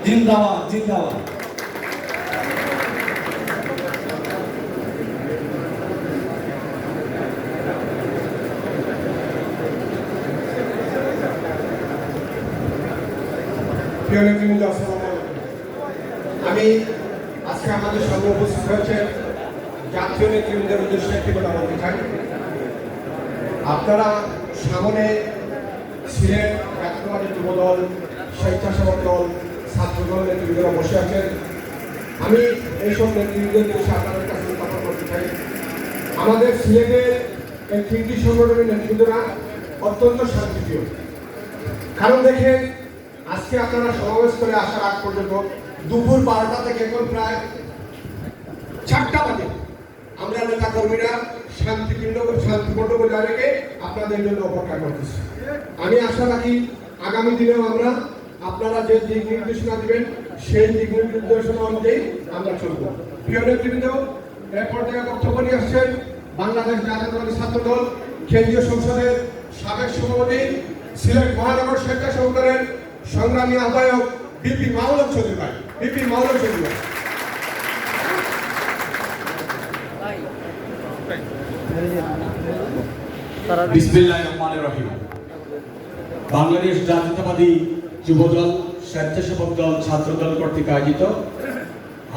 জিন্দাবাদ জিন্দাবাদ। প্রিয় নেতৃবৃন্দ, আসসালামু আলাইকুম। আমি আজকে আমাদের সঙ্গে উপস্থিত হয়েছে জাতীয় নেতৃবৃন্দের উদ্দেশ্যে একটি কথা বলতে চাই। আপনারা সামনে সিলেট জাতীয়তাবাদী যুবদল, স্বেচ্ছাসেবক দল, ছাত্রদল নেতৃবৃন্দরা বসে আছেন। আমি এইসব নেতৃবৃন্দের উদ্দেশ্যে আপনাদের কাছে কথা বলতে চাই। আমাদের সিলেটের এই তিনটি সংগঠনের নেতৃবৃন্দরা অত্যন্ত শান্তিপ্রিয়। কারণ দেখেন, আজকে আপনারা সমাবেশ করে আসার আগ পর্যন্ত দুপুর 12টা থেকে এখন প্রায় 4টা বাজে আমরা নেতা কর্মীরা শান্তিপূর্ণ বজায় রেখে আপনাদের জন্য অপেক্ষা করতেছি। আমি আশা রাখি আগামী দিনেও আপনারা যে দিক নির্দেশনা দিবেন সেই দিক নির্দেশনা অনুযায়ী আমরা চলব। প্রিয় নেতৃবৃন্দ, এরপর থেকে বক্তব্য নিয়ে আসছেন বাংলাদেশ জাতীয়তাবাদী ছাত্র দল কেন্দ্রীয় সংসদের সাবেক সভাপতি, সিলেট মহানগর স্বেচ্ছাসেবক দলের সংগ্রামী আহ্বায়ক বিপি মাওলানা চৌধুরী ভাই। বিপি মাওলানা চৌধুরী ভাই। বিসমিল্লাহির রহমানির রহিম। বাংলাদেশ জাতীয়তাবাদী যুবদল, স্বেচ্ছাসেবক দল, ছাত্রদল কর্তৃক আয়োজিত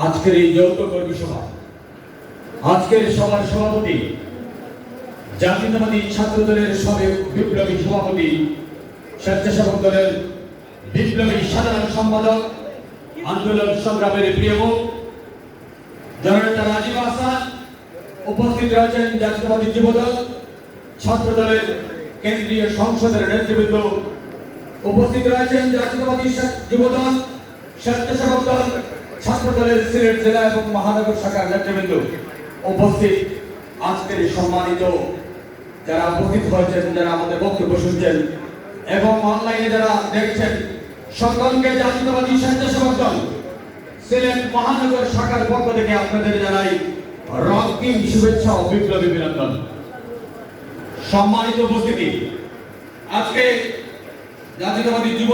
আজকের এই যৌথ কর্মী সভা, আজকের সভার সভাপতি জাতীয়তাবাদী ছাত্রদলের সাবেক বিপ্লবী সভাপতি, স্বেচ্ছাসেবক দলের বিপ্লবী সাধারণ সম্পাদক, আন্দোলন সংগ্রামের প্রিয় মুখ জননেতা রাজীব আহসান, উপস্থিত রয়েছেন জাতীয়তাবাদী যুবদল, ছাত্রদলের কেন্দ্রীয় সংসদের নেতৃবৃন্দ, উপস্থিত রয়েছেন জাতীয়তাবাদী যুবদল, স্বেচ্ছাসেবক দল, ছাত্রদলের সিলেট জেলা এবং মহানগর শাখার নেতৃবৃন্দ, উপস্থিত আজকের সম্মানিত যারা উপস্থিত হয়েছেন, যারা আমাদের বক্তব্য শুনছেন এবং অনলাইনে যারা দেখছেন, সকলকে জাতীয়তাবাদী স্বেচ্ছাসেবক দল সিলেট মহানগর শাখার পক্ষ থেকে আপনাদের জানাই রক্তিম শুভেচ্ছা ও বিপ্লবী অভিনন্দন। সম্মানিত উপস্থিতি, আজকে জাতীয়তাবাদী যুব